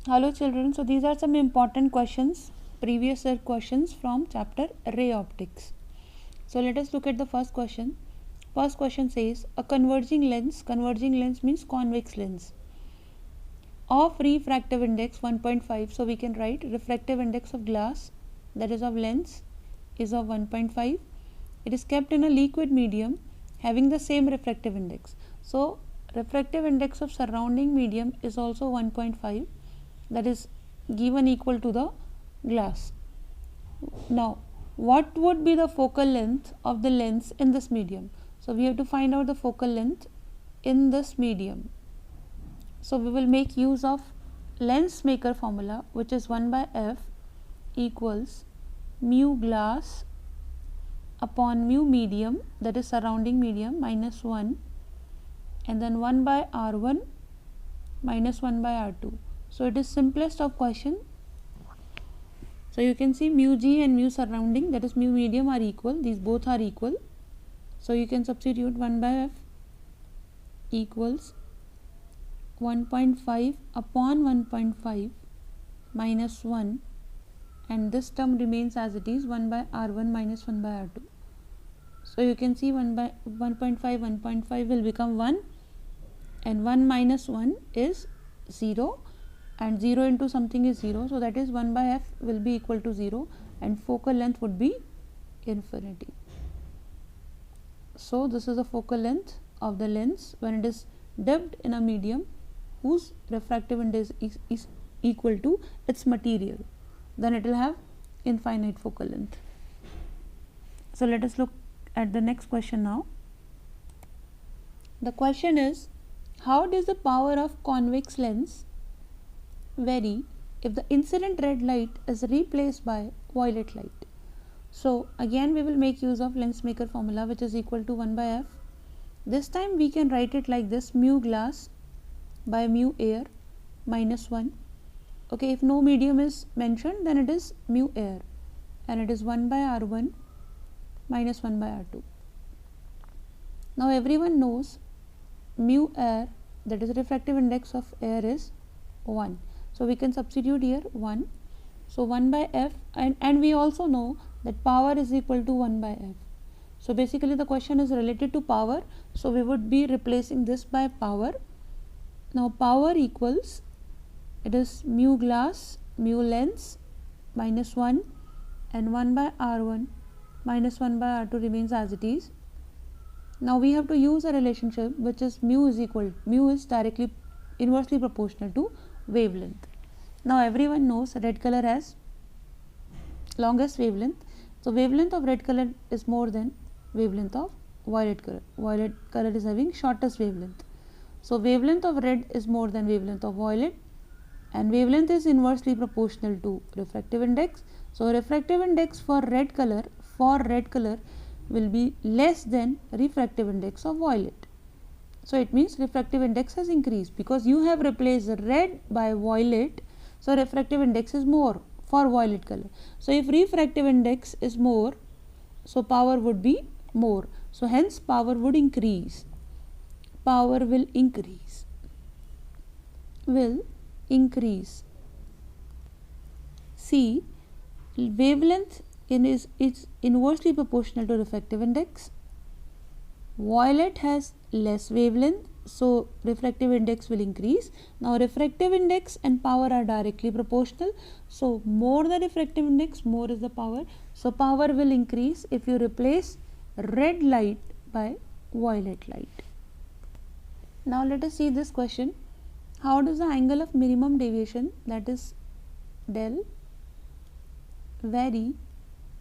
Hello children, so these are some important questions, previous year questions from chapter ray optics. So let us look at the first question. First question says a converging lens means convex lens, of refractive index 1.5. So we can write refractive index of glass, that is of lens, is of 1.5. It is kept in a liquid medium having the same refractive index. So refractive index of surrounding medium is also 1.5, that is given equal to the glass. Now what would be the focal length of the lens in this medium? So we have to find out the focal length in this medium. So we will make use of lens maker formula, which is 1 by f equals mu glass upon mu medium, that is surrounding medium, minus 1, and then 1 by r1 minus 1 by r2. So it is simplest of question. So you can see mu g and mu surrounding, that is mu medium, are equal. These both are equal. So you can substitute 1 by f equals 1.5 upon 1.5 minus 1, and this term remains as it is, 1 by r1 minus 1 by r2. So you can see 1 by 1.5 will become 1, and 1 minus 1 is 0, and 0 into something is 0. So that is 1 by f will be equal to 0, and focal length would be infinity. So this is the focal length of the lens when it is dipped in a medium whose refractive index is equal to its material. Then it will have infinite focal length. So let us look at the next question now. The question is, how does the power of convex lens vary if the incident red light is replaced by violet light? So again we will make use of lens maker formula, which is equal to 1 by f. This time we can write it like this: mu glass by mu air minus 1. Okay, if no medium is mentioned, then it is mu air, and it is 1 by r1 minus 1 by r2. Now everyone knows mu air, that is refractive index of air, is 1. So we can substitute here 1. So 1 by f, and we also know that power is equal to 1 by f. So basically the question is related to power, so we would be replacing this by power. Now power equals, it is mu glass, mu lens minus 1, and 1 by r1 minus 1 by r2 remains as it is. Now we have to use a relationship which is mu is directly inversely proportional to wavelength. Now everyone knows red color has longest wavelength. So wavelength of red color is more than wavelength of violet color. Violet color is having shortest wavelength. So wavelength of red is more than wavelength of violet, and wavelength is inversely proportional to refractive index. So refractive index for red color will be less than refractive index of violet. So it means refractive index has increased because you have replaced red by violet. So refractive index is more for violet color. So if refractive index is more, so power would be more. So hence power would increase. Power will increase. See, wavelength is inversely proportional to refractive index. Violet has less wavelength, so refractive index will increase. Now refractive index and power are directly proportional, so more the refractive index, more is the power. So power will increase if you replace red light by violet light. Now let us see this question. How does the angle of minimum deviation, that is del, vary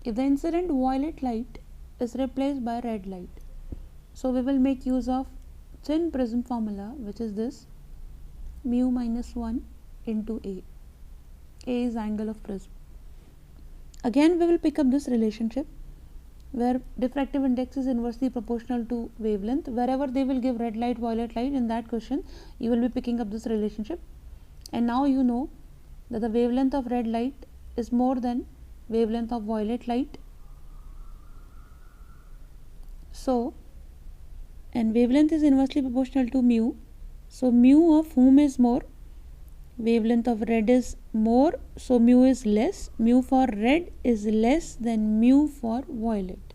if the incident violet light is replaced by red light? So we will make use of thin prism formula, which is this: mu minus 1 into A. A is angle of prism. Again we will pick up this relationship where diffractive index is inversely proportional to wavelength. Wherever they will give red light, violet light, in that question you will be picking up this relationship. And now you know that the wavelength of red light is more than wavelength of violet light. So, and wavelength is inversely proportional to mu. So mu of whom is more? wavelength of red is more, so mu is less. Mu for red is less than mu for violet.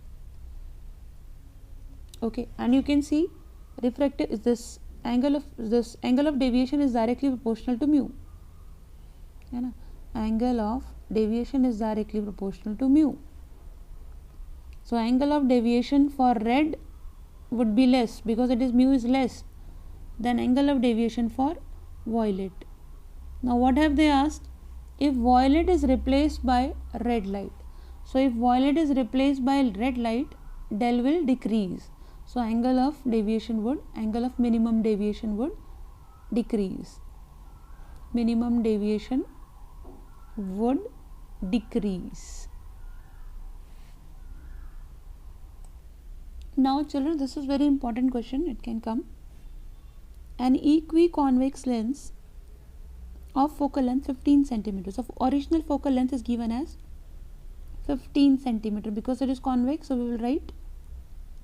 Okay, and you can see refractive is this angle of deviation is directly proportional to mu. Angle of deviation is directly proportional to mu. So angle of deviation for red would be less because it is mu is less than angle of deviation for violet. Now what have they asked? If violet is replaced by red light. So if violet is replaced by red light, del will decrease. So angle of minimum deviation would decrease. Minimum deviation would decrease. Now children, this is very important question, it can come. An equiconvex lens of focal length 15 centimeters. So original focal length is given as 15 centimeter because it is convex, so we will write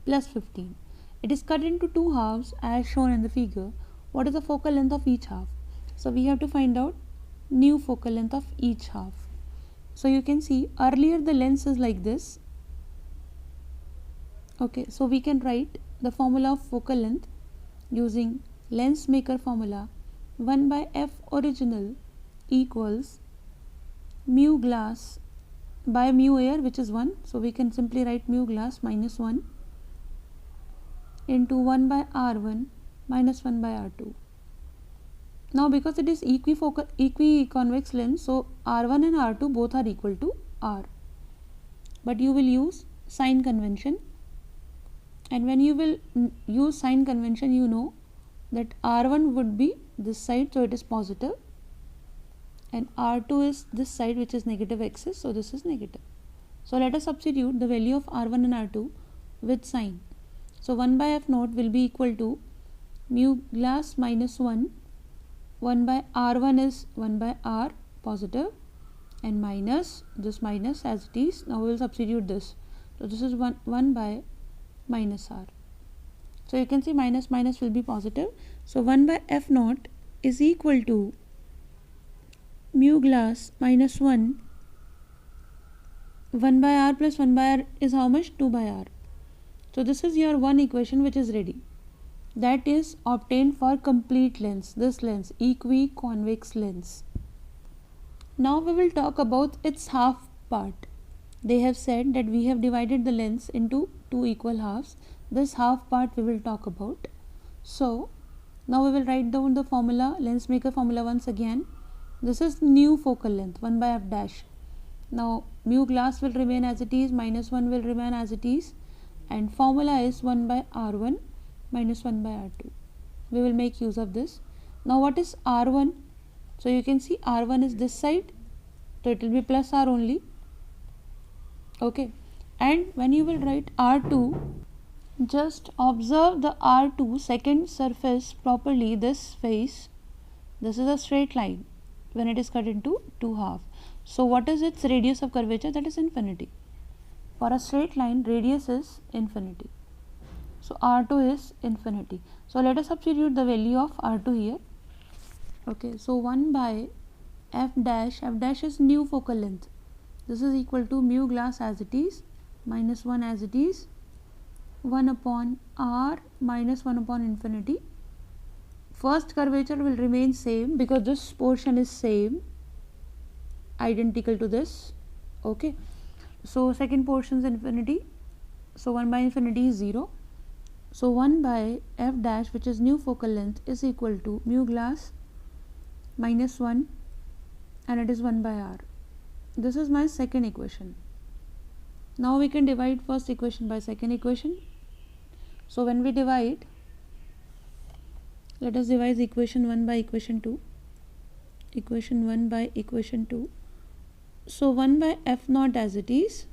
plus 15. It is cut into two halves as shown in the figure. What is the focal length of each half? So we have to find out new focal length of each half. So you can see earlier the lens is like this. Okay, so we can write the formula of focal length using lens maker formula. 1 by f original equals mu glass by mu air, which is 1. So we can simply write mu glass minus 1 into 1 by r1 minus 1 by r2. Now because it is equiconvex lens, so r1 and r2 both are equal to r. But you will use sign convention, and when you will use sign convention, you know that r1 would be this side, so it is positive, and r2 is this side, which is negative axis, so this is negative. So let us substitute the value of r1 and r2 with sign. So 1 by f naught will be equal to mu glass minus 1 by r1 is 1 by r positive, and minus this minus as it is. Now we will substitute this. So this is 1 by minus r. So you can see minus minus will be positive. So 1 by f naught is equal to mu glass minus 1 by r plus 1 by r is how much? 2 by r. So this is your one equation which is ready. That is obtained for complete lens, this lens, equiconvex lens. Now we will talk about its half part. They have said that we have divided the lens into two equal halves. This half part we will talk about. So now we will write down the formula, lens maker formula once again. This is new focal length, 1 by f dash. Now mu glass will remain as it is, minus 1 will remain as it is, and formula is 1 by r1 minus 1 by r2. We will make use of this. Now what is r1? So you can see r1 is this side, so it will be plus r only. Okay, and when you will write r2, just observe the r2 second surface properly, this face. This is a straight line when it is cut into two halves. So what is its radius of curvature? That is infinity. For a straight line, radius is infinity. So r2 is infinity. So let us substitute the value of r2 here. Okay, so 1 by f dash is new focal length. This is equal to mu glass as it is, minus 1 as it is, 1 upon r minus 1 upon infinity. First curvature will remain same because this portion is same, identical to this. Okay, so second portion is infinity, so 1 by infinity is 0. So 1 by f dash, which is new focal length, is equal to mu glass minus 1, and it is 1 by r. This is my second equation. Now we can divide first equation by second equation. So when we divide, let us divide equation 1 by equation 2. Equation 1 by equation 2. So 1 by f naught as it is,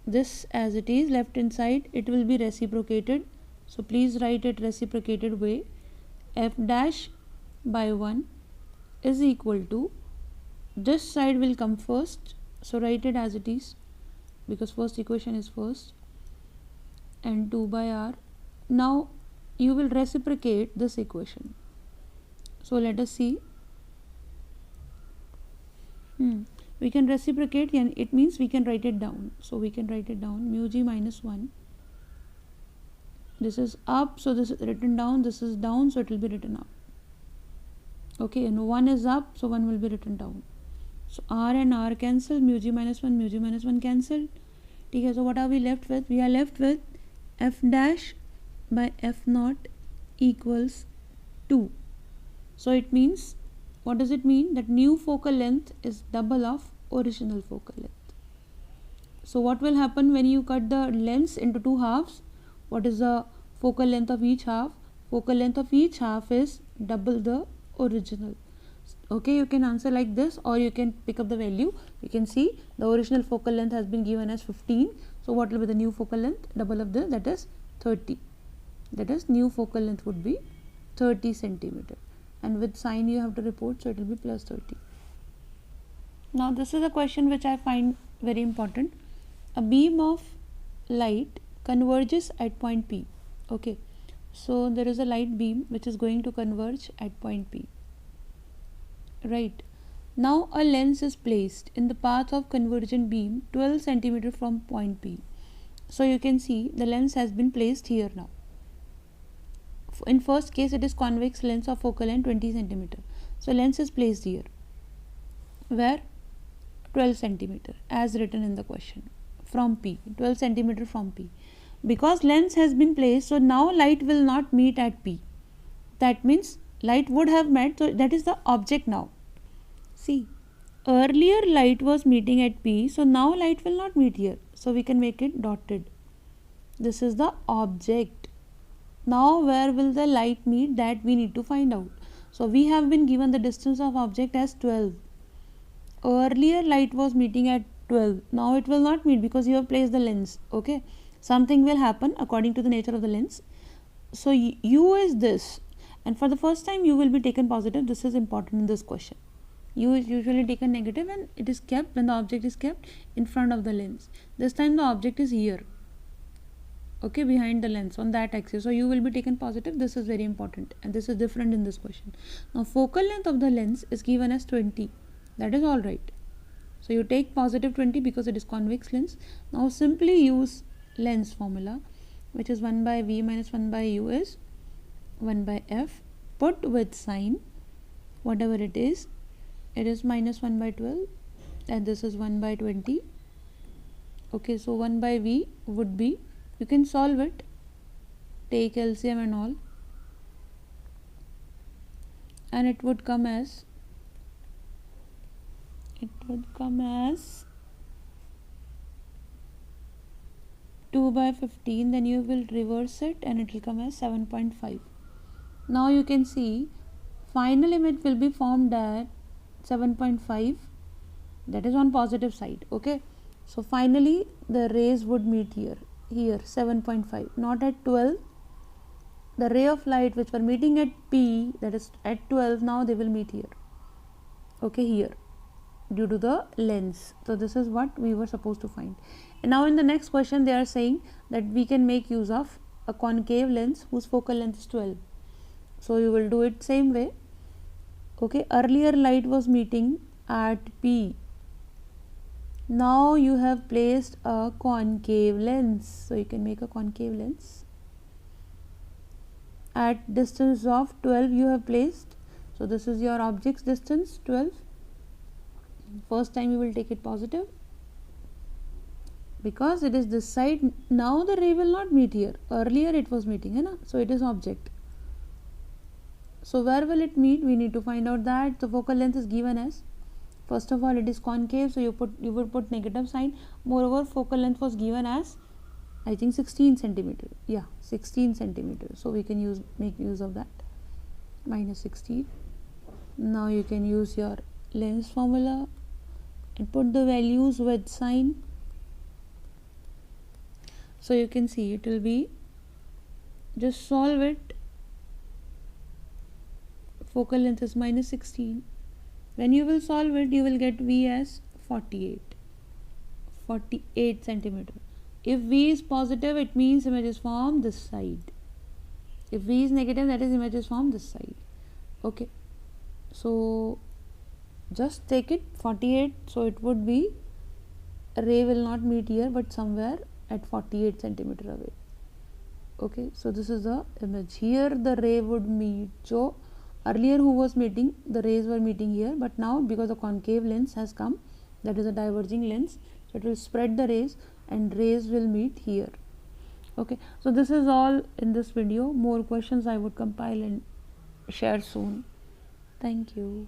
this as it is, left hand side it will be reciprocated. So please write it reciprocated way. F dash by 1 is equal to, this side will come first, so write it as it is because first equation is first, and 2 by r. Now you will reciprocate this equation. So let us see. We can reciprocate, and it means we can write it down. So we can write it down, mu g minus 1. This is up, so this is written down. This is down, so it will be written up. Okay, and 1 is up, so 1 will be written down. So r and r cancel, mu g minus 1 cancel. Okay, so what are we left with? We are left with f dash by f naught equals 2. So it means, what does it mean? That new focal length is double of original focal length. So what will happen when you cut the lens into two halves? What is the focal length of each half? Focal length of each half is double the original. Okay, you can answer like this, or you can pick up the value. You can see the original focal length has been given as 15. So what will be the new focal length? Double of this, that is 30. That is, new focal length would be 30 centimeter. And with sign you have to report, so it will be plus 30. Now this is a question which I find very important. A beam of light converges at point P. Okay, so there is a light beam which is going to converge at point P. Right. Now a lens is placed in the path of convergent beam 12 centimeter from point P. So you can see the lens has been placed here now. In first case it is convex lens of focal length 20 centimeter. So lens is placed here. Where? 12 centimeter as written in the question. From P. 12 centimeter from P. Because lens has been placed, so now light will not meet at P. That means light would have met, so that is the object now. See, earlier light was meeting at P, so now light will not meet here. So we can make it dotted. This is the object. Now where will the light meet? That we need to find out. So we have been given the distance of object as 12. Earlier light was meeting at 12. Now it will not meet because you have placed the lens. Okay, something will happen according to the nature of the lens. So u is this, and for the first time u will be taken positive. This is important in this question. U is usually taken negative, and it is kept when the object is kept in front of the lens. This time the object is here, okay, behind the lens on that axis. So u will be taken positive. This is very important, and this is different in this question. Now focal length of the lens is given as 20. That is all right. So you take positive 20 because it is convex lens. Now simply use lens formula, which is 1 by v minus 1 by u is 1 by f. Put with sign whatever it is minus 1 by 12, and this is 1 by 20. Okay, so 1 by v would be, you can solve it, take LCM and all, and it would come as 2 by 15. Then you will reverse it and it will come as 7.5. Now you can see final image will be formed at 7.5, that is on positive side. Okay, so finally the rays would meet here 7.5, not at 12. The ray of light which were meeting at P, that is at 12, now they will meet here. Okay, here, due to the lens. So this is what we were supposed to find. And now in the next question they are saying that we can make use of a concave lens whose focal length is 12. So you will do it same way. Okay, earlier light was meeting at P. Now you have placed a concave lens. So you can make a concave lens. At distance of 12 you have placed. So this is your object's distance, 12. First time you will take it positive because it is this side. Now the ray will not meet here. Earlier it was meeting, hai na? So it is object. So where will it meet? We need to find out that. The focal length is given as, first of all it is concave, so you would put negative sign. Moreover, focal length was given as, I think 16 centimeter. Yeah, 16 centimeter. So we can make use of that. Minus 16. Now you can use your lens formula and put the values with sign. So you can see it will be, just solve it. Focal length is minus 16. When you will solve it, you will get V as 48 centimeter. If V is positive, it means image is from this side. If V is negative, that is image is from this side. Okay, so just take it 48, so it would be ray will not meet here but somewhere at 48 centimeter away. Okay, so this is the image. Here the ray would meet. So earlier who was meeting, the rays were meeting here, but now because the concave lens has come, that is a diverging lens, so it will spread the rays and rays will meet here. Okay, so this is all in this video. More questions I would compile and share soon. Thank you.